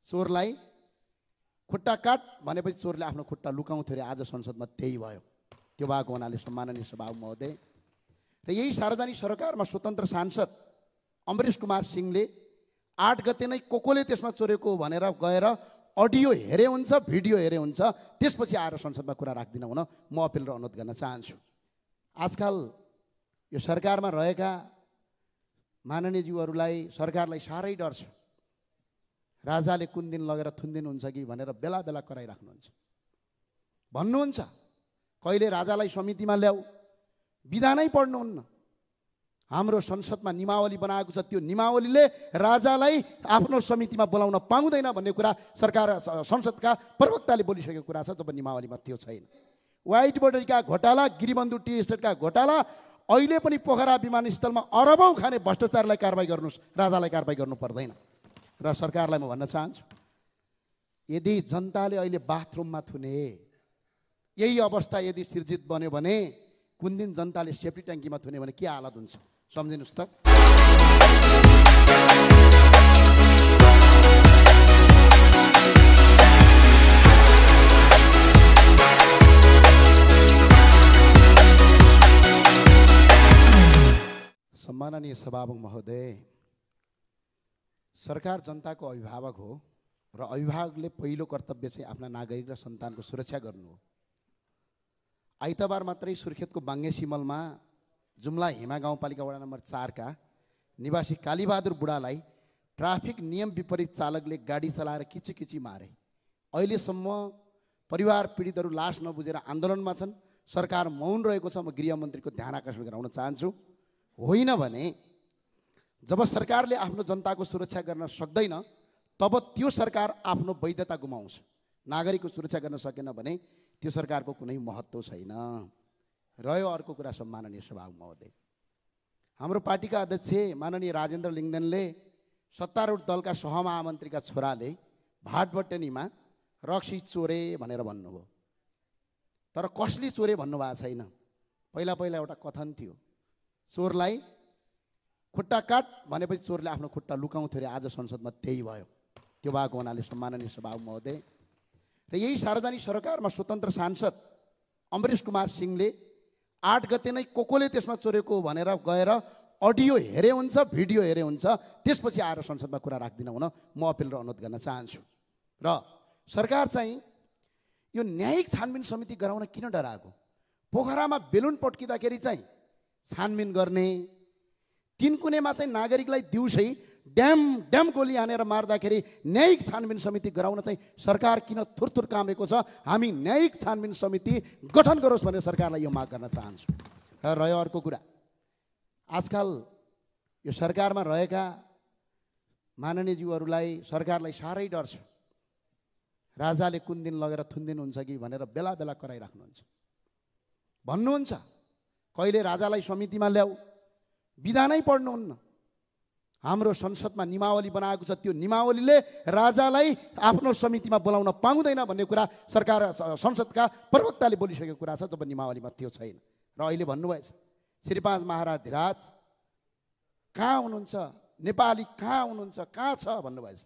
चोरलाई खुट्टा काट भनेपछि चोरले आफ्नो खुट्टा लुकाउँथ्यो रे। आज संसदमा त्यही भयो। त्यो भएको हुनाले सम्माननीय सभामुख महोदय र यही सार्वजनिक सरकारमा स्वतन्त्र सांसद अमरेश कुमार सिंहले 8 गते नै कोले त्यसमा चोरेको भनेर गएर अडियो हेरे हुन्छ, भिडियो हेरे हुन्छ, त्यसपछि आएर संसदमा कुरा राख्दिन हुन म अपिल र अनुरोध गर्न चाहन्छु। आजकल यो सरकारमा रहेका माननीयज्यूहरूलाई सरकारलाई साह्रै डर छ। राजाले कुन दिन लगेर थुन्दिन हुन्छ कि भनेर बेला बेला कराइराख्नुहुन्छ। भन्नुहुन्छ कहिले राजालाई समितिमा ल्याऊ, विधानै पढ्नुहुन्न। हाम्रो संसदमा निमावली बनाएको छ, त्यो निमावलीले राजालाई आफ्नो समितिमा बोलाउन पाउँदैन भन्ने कुरा सरकार संसदका प्रवक्ताले बोलिसकेको कुरा छ। जब निमावलीमा त्यो छैन। व्हाइट बोर्डरका घोटाला, गिरिबन्धु टी एस्टेटका घोटाला, अहिले पनि पोखरा विमानस्थलमा अरबौं खाने भ्रष्टाचारलाई कारबाही गर्नुहोस्, राजालाई कारबाही गर्नु पर्दैन। र सरकारलाई म भन्न चाहन्छु, यदि जनताले अहिले बाथरुममा थुने यही अवस्था यदि सिर्जित बन्यो भने कुन दिन जनताले सेफ्टी ट्याङ्कीमा थुने भने के हालत हुन्छ सम्झिनुहोस् त। सम्माननीय सभामुख महोदय, सरकार जनताको अभिभावक हो र अभिभावकले पहिलो कर्तव्य चाहिँ आफ्ना नागरिक र सन्तानको सुरक्षा गर्नु हो। आइतबार मात्रै सुर्खेतको बाङ्गे सिमलमा जुम्ला हिमा गाउँपालिका वडा नम्बर 4 का निवासी कालीबहादुर बुढालाई ट्राफिक नियम विपरीत चालकले गाडी चलाएर किचिकिची मारे। अहिलेसम्म परिवार पीडितहरू लास नबुझेर आन्दोलनमा छन्। सरकार मौन रहेको छ। म गृहमन्त्रीको ध्यान आकर्षण गराउन चाहन्छु। होइन भने जब सरकारले आफ्नो जनताको सुरक्षा गर्न सक्दैन तब त्यो सरकार आफ्नो वैधता गुमाउँछ। नागरिकको सुरक्षा गर्न सकेन भने त्यो सरकारको कुनै महत्त्व छैन। रह्यो अर्को कुरा, सम्माननीय सभामुख महोदय, हाम्रो पार्टीका अध्यक्ष माननीय राजेन्द्र लिङ्गदेनले सत्तारूढ दलका सहमहामन्त्रीका छोराले भाटबट्टेनीमा रक्सी चोरे भनेर भन्नुभयो। तर कसले चोरे भन्नुभएको छैन। पहिला पहिला एउटा कथन थियो, चोरलाई खुट्टा काट भनेपछि चोरले आफ्नो खुट्टा लुकाउँथ्यो रे। आज संसदमा त्यही भयो। त्यो भएको हुनाले सम्माननीय सभामुख महोदय र यही सार्वजनिक सरकारमा स्वतन्त्र सांसद अमरेश कुमार सिंहले 8 गते नै कोले त्यसमा चोरेको भनेर गएर अडियो हेरे हुन्छ, भिडियो हेरे हुन्छ, त्यसपछि आएर संसदमा कुरा राख्दिन हुन म अपिल र अनुरोध गर्न चाहन्छु। र सरकार चाहिँ यो न्यायिक छानबिन समिति गराउन किन डराएको? पोखरामा बेलुन पड्किँदाखेरि चाहिँ छानबिन गर्ने, तिनकुनेमा चाहिँ नागरिकलाई दिउँसै ड्याम गोली हानेर मार्दाखेरि न्यायिक छानबिन समिति गराउन चाहिँ सरकार किन थुरथुर कामेको छ? हामी न्यायिक छानबिन समिति गठन गरोस् भनेर सरकारलाई यो माग गर्न चाहन्छु। र रह्यो अर्को कुरा, आजकल यो सरकारमा रहेका माननीयज्यूहरूलाई सरकारलाई साह्रै डर छ। राजाले कुन दिन लगेर थुन्दिन हुन्छ कि भनेर बेला बेला कराइराख्नुहुन्छ। भन्नुहुन्छ कहिले राजालाई समितिमा ल्याऊ, विधानै पढ्नुहुन्न। हाम्रो संसदमा निमावली बनाएको छ, त्यो निमावलीले राजालाई आफ्नो समितिमा बोलाउन पाउँदैन भन्ने कुरा सरकार संसदका प्रवक्ताले बोलिसकेको कुरा छ। जब निमावलीमा त्यो छैन। र अहिले भन्नुभएछ श्री 5 महाराज धिराज कहाँ हुनुहुन्छ, नेपाली कहाँ हुनुहुन्छ, कहाँ छ भन्नुभएछ।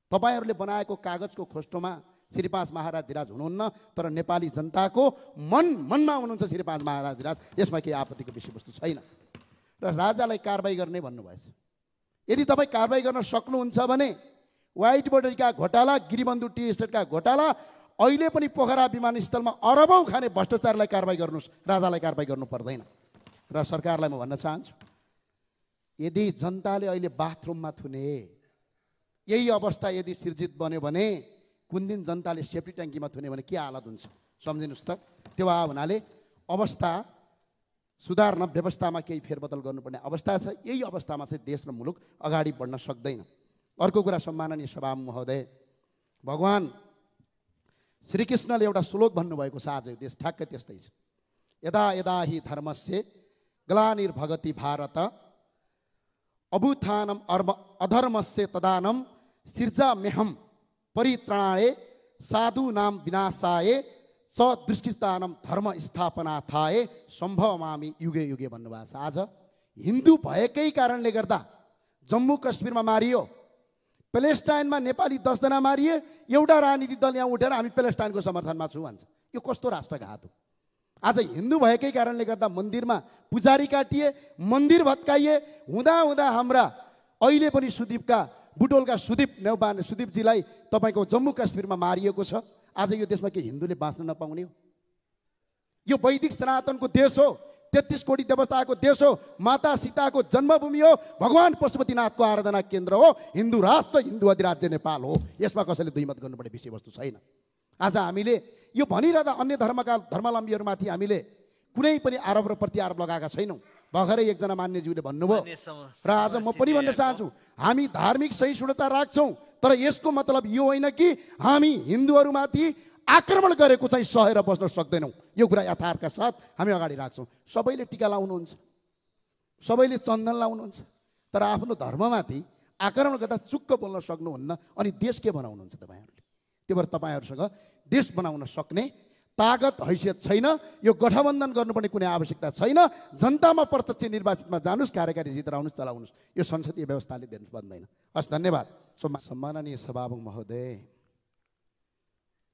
तपाईँहरूले बनाएको कागजको खोस्टोमा श्री 5 महाराज धिराज हुनुहुन्न, तर नेपाली जनताको मनमा हुनुहुन्छ श्री 5 महाराज धिराज। यसमा केही आपत्तिको विषयवस्तु छैन। र राजालाई कारबाही गर्ने भन्नुभएछ। यदि तपाईँ कारबाही गर्न सक्नुहुन्छ भने व्हाइट बोर्डरका घोटाला, गिरिबन्धु टी एस्टेटका घोटाला, अहिले पनि पोखरा विमानस्थलमा अरबौं खाने भ्रष्टाचारलाई कारबाही गर्नुहोस्, राजालाई कारबाही गर्नु पर्दैन। र सरकारलाई म भन्न चाहन्छु, यदि जनताले अहिले बाथरुममा थुने यही अवस्था यदि सिर्जित बन्यो भने कुन दिन जनताले सेफ्टी ट्याङ्कीमा थुने भने के हालत हुन्छ सम्झिनुहोस् त। त्यो हुनाले अवस्था सुधार्न, व्यवस्थामा केही फेरबदल गर्नुपर्ने अवस्था छ। यही अवस्थामा चाहिँ देश र मुलुक अगाडि बढ्न सक्दैन। अर्को कुरा, सम्माननीय सभामुख महोदय, भगवान श्रीकृष्णले एउटा श्लोक भन्नुभएको छ। आज देश ठ्याक्कै त्यस्तै छ। यदा यदा हि धर्मस्य ग्लानिर्भवति भारत अभुत्थानम् अधर्मस्य तदानम् सृजाम्यहम् परित्राणाय साधूनां विनाशाय स दृष्टिस्थानम धर्म स्थापनार्थाय सम्भवामि युगे युगे भन्नुभएको छ। आज हिन्दू भएकै कारणले गर्दा जम्मू कश्मीरमा मारियो, प्यालेस्टाइनमा नेपाली 10 जना मारिए, एउटा राजनीतिक दल यहाँ उठेर हामी प्यालेस्टाइनको समर्थनमा छु भन्छ। यो कस्तो राष्ट्रघात हो। आज हिन्दू भएकै कारणले गर्दा मन्दिरमा पुजारी काटिए, मन्दिर भत्काइए, हुँदा हुँदा हाम्रा अहिले पनि सुदीपका बुटोलका सुदीपजीलाई तपाईँको जम्मू काश्मीरमा मारिएको छ। आज यो देशमा के हिन्दूले बाँच्न नपाउने हो? यो वैदिक सनातनको देश हो, 33 कोटी देवताको देश हो, माता सीताको जन्मभूमि हो, भगवान पशुपतिनाथको आराधना केन्द्र हो, हिन्दू राष्ट्र, हिन्दू अधिराज्य नेपाल हो। यसमा कसैले दुईमत गर्नुपर्ने विषयवस्तु छैन। आज हामीले यो भनिरहँदा अन्य धर्मावलम्बीहरूमाथि हामीले कुनै पनि आरोप र प्रत्यारोप लगाएका छैनौँ। भर्खरै एकजना मान्यज्यूले भन्नुभयो र आज म पनि भन्न चाहन्छु, हामी धार्मिक सहिष्णुता राख्छौँ, तर यसको मतलब यो होइन कि हामी हिन्दूहरूमाथि आक्रमण गरेको चाहिँ सहेर बस्न सक्दैनौँ। यो कुरा यथार्थका साथ हामी अगाडि राख्छौँ। सबैले टीका लाउनुहुन्छ, सबैले चन्दन लाउनुहुन्छ, तर आफ्नो धर्ममाथि आक्रमण गर्दा चुक्क बोल्न सक्नुहुन्न। अनि देश के बनाउनुहुन्छ तपाईँहरूले? त्यो भएर तपाईँहरूसँग देश बनाउन सक्ने तागत हैसियत छैन। यो गठबन्धन गर्नुपर्ने कुनै आवश्यकता छैन। जनतामा प्रत्यक्ष निर्वाचितमा जानुस्, कार्यकारी जितेर आउनुहोस्, चलाउनुहोस्। यो संसदीय व्यवस्थाले दिनु बन्दैन। हस्, धन्यवाद। सम्माननीय सभामुख महोदय,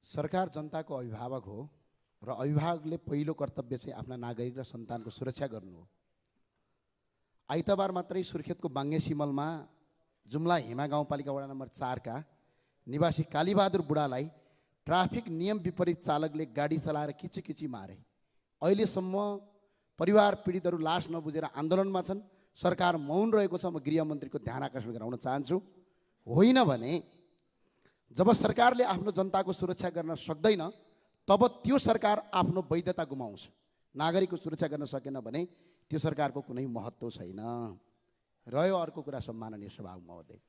सरकार जनताको अभिभावक हो र अभिभावकले पहिलो कर्तव्य चाहिँ आफ्ना नागरिक र सन्तानको सुरक्षा गर्नु हो। आइतबार मात्रै सुर्खेतको बाङ्गे सिमलमा जुम्ला हिमा गाउँपालिका वडा नम्बर 4 का निवासी कालीबहादुर बुढालाई ट्राफिक नियम विपरीत चालकले गाडी चलाएर किचिकिची मारे। अहिलेसम्म परिवार पीडितहरू लास नबुझेर आन्दोलनमा छन्। सरकार मौन रहेको छ। म गृहमन्त्रीको ध्यान आकर्षण गराउन चाहन्छु। होइन भने जब सरकारले आफ्नो जनताको सुरक्षा गर्न सक्दैन, तब त्यो सरकार आफ्नो वैधता गुमाउँछ। नागरिकको सुरक्षा गर्न सकेन भने त्यो सरकारको कुनै महत्त्व छैन। रह्यो अर्को कुरा, सम्माननीय सभामुख महोदय,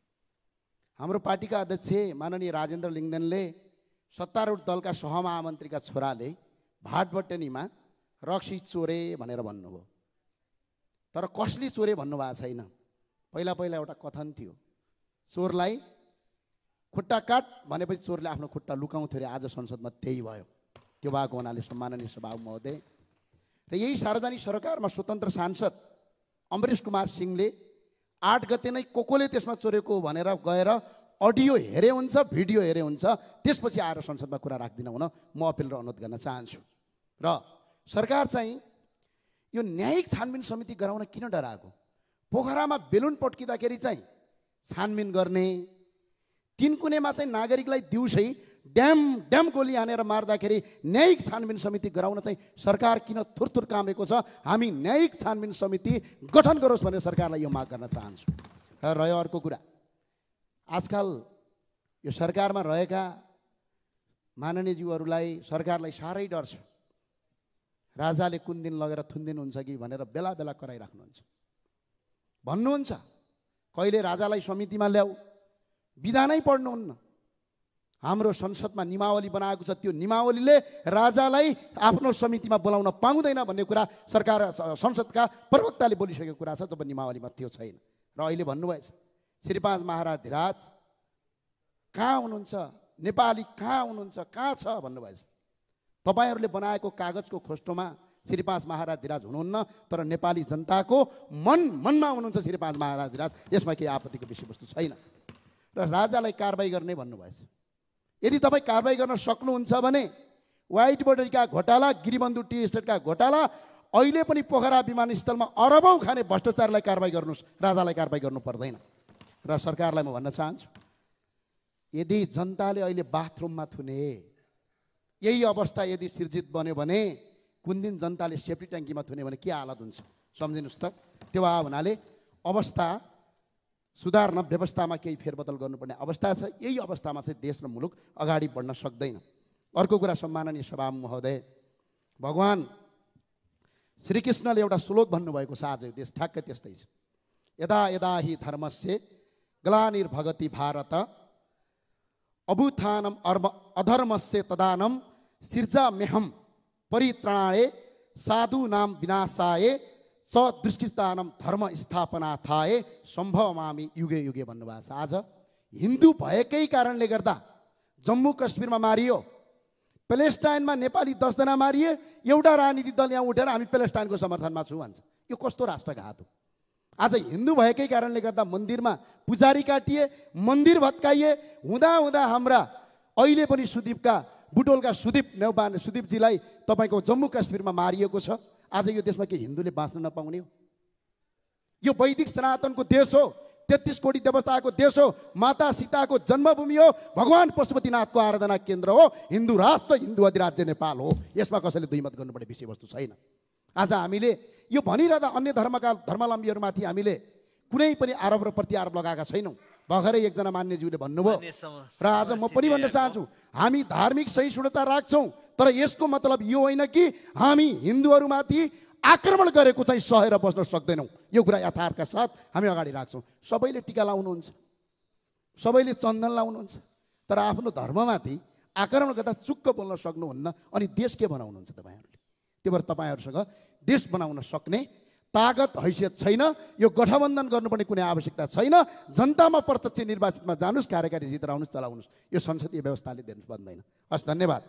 हाम्रो पार्टीका अध्यक्ष माननीय राजेन्द्र लिङ्गदेनले सत्तारूढ दलका सहमहामन्त्रीका छोराले भाटबट्टेनीमा रक्सी चोरे भनेर भन्नुभयो। तर कसले चोरे भन्नुभएको छैन। पहिला एउटा कथन थियो, चोरलाई खुट्टा काट भनेपछि चोरले आफ्नो खुट्टा लुकाउँथ्यो अरे। आज संसदमा त्यही भयो। त्यो भएको हुनाले सम्माननीय सभामुख महोदय र यही सार्वजनिक सरकारमा स्वतन्त्र सांसद अमरेश कुमार सिंहले 8 गते नै कोले त्यसमा चोरेको भनेर गएर अडियो हेरे हुन्छ, भिडियो हेरे हुन्छ, त्यसपछि आएर संसदमा कुरा राख्दिन हुन म अपिल र अनुरोध गर्न चाहन्छु। र सरकार चाहिँ यो न्यायिक छानबिन समिति गराउन किन डराएको? पोखरामा बेलुन पड्किँदाखेरि चाहिँ छानबिन गर्ने, तिनकुनेमा चाहिँ नागरिकलाई दिउँसै ड्याम गोली हानेर मार्दाखेरि न्यायिक छानबिन समिति गराउन चाहिँ सरकार किन थुरथुर कामेको छ? हामी न्यायिक छानबिन समिति गठन गरोस् भनेर सरकारलाई यो माग गर्न चाहन्छु। र रह्यो अर्को कुरा, आजकल यो सरकारमा रहेका माननीयज्यूहरूलाई सरकारलाई साह्रै डर छ। राजाले कुन दिन लगेर थुन्दिन हुन्छ कि भनेर बेला बेला कराइराख्नुहुन्छ। भन्नुहुन्छ कहिले राजालाई समितिमा ल्याऊ, विधानै पढ्नुहुन्न। हाम्रो संसदमा निमावली बनाएको छ, त्यो निमावलीले राजालाई आफ्नो समितिमा बोलाउन पाउँदैन भन्ने कुरा सरकार संसदका प्रवक्ताले बोलिसकेको कुरा छ, जब निमावलीमा त्यो छैन। र अहिले भन्नुभएछ श्री 5 महाराज धिराज कहाँ हुनुहुन्छ, नेपाली कहाँ हुनुहुन्छ, कहाँ छ भन्नुभएछ। तपाईँहरूले बनाएको कागजको खोस्टोमा श्री 5 महाराज धिराज हुनुहुन्न, तर नेपाली जनताको मनमा हुनुहुन्छ श्री 5 महाराज धिराज। यसमा केही आपत्तिको विषयवस्तु छैन। र राजालाई कारबाही गर्ने भन्नुभएछ। यदि तपाईँ कारबाही गर्न सक्नुहुन्छ भने व्हाइट बोर्डरका घोटाला, गिरिबन्धु टी एस्टेटका घोटाला, अहिले पनि पोखरा विमानस्थलमा अरबौँ खाने भ्रष्टाचारलाई कारबाही गर्नुहोस्, राजालाई कारबाही गर्नु पर्दैन। र सरकारलाई म भन्न चाहन्छु, यदि जनताले अहिले बाथरुममा थुने यही अवस्था यदि सिर्जित बन्यो भने कुन दिन जनताले सेफ्टी ट्याङ्कीमा थुने भने के हालत हुन्छ सम्झिनुहोस् त। त्यो हुनाले अवस्था सुधार्न, व्यवस्थामा केही फेरबदल गर्नुपर्ने अवस्था छ। यही अवस्थामा चाहिँ देश र मुलुक अगाडि बढ्न सक्दैन। अर्को कुरा, सम्माननीय सभामुख महोदय, भगवान श्रीकृष्णले एउटा श्लोक भन्नुभएको छ, आज देश ठ्याक्कै त्यस्तै छ। यदा यदा हि धर्मस्य ग्लानिर्भगति भारत अभुत्थानम अधर्मस्य तदानम सृजाम्यहं परित्राणाय साधूनां विनाशाय सदृष्टितानम धर्म स्थापनार्थाय सम्भवमामि युगे युगे भन्नुभएको छ। आज हिन्दू भएकै कारणले गर्दा जम्मू कश्मीरमा मारियो, प्यालेस्टाइनमा नेपाली 10 जना मारिए, एउटा राजनीतिक दल यहाँ उठेर हामी प्यालेस्टाइनको समर्थनमा छु भन्छ। यो कस्तो राष्ट्रघात हो। आज हिन्दू भएकै कारणले गर्दा मन्दिरमा पुजारी काटिए, मन्दिर भत्काइए, हुँदा हुँदा हाम्रा अहिले पनि सुदीपका बुटोलका सुदीपजीलाई तपाईँको जम्मू काश्मीरमा मारिएको छ। आज यो देशमा के हिन्दूले बाँच्न नपाउने हो? यो वैदिक सनातनको देश हो, 33 कोटी देवताको देश हो, माता सीताको जन्मभूमि हो, भगवान पशुपतिनाथको आराधना केन्द्र हो, हिन्दू राष्ट्र, हिन्दू अधिराज्य नेपाल हो। यसमा कसैले दुईमत गर्नुपर्ने विषयवस्तु छैन। आज हामीले यो भनिरहँदा अन्य धर्मावलम्बीहरूमाथि हामीले कुनै पनि आरोप र प्रत्यारोप लगाएका छैनौँ। भर्खरै एकजना मान्यज्यूले भन्नुभयो र आज म पनि भन्न चाहन्छु, हामी धार्मिक सहिष्णुता राख्छौँ, तर यसको मतलब यो होइन कि हामी हिन्दूहरूमाथि आक्रमण गरेको चाहिँ सहेर बस्न सक्दैनौँ। यो कुरा यथार्थका साथ हामी अगाडि राख्छौँ। सबैले टीका लाउनुहुन्छ, सबैले चन्दन लाउनुहुन्छ, तर आफ्नो धर्ममाथि आक्रमण गर्दा चुक्क बोल्न सक्नुहुन्न। अनि देश के बनाउनुहुन्छ तपाईँहरूले? त्यही भएर तपाईँहरूसँग देश बनाउन सक्ने तागत हैसियत छैन। यो गठबन्धन गर्नुपर्ने कुनै आवश्यकता छैन। जनतामा प्रत्यक्ष निर्वाचितमा जानुस्, कार्यकारी जितेर आउनुहोस्, चलाउनुहोस्। यो संसदीय व्यवस्थाले दिनु बन्दैन। हस्, धन्यवाद।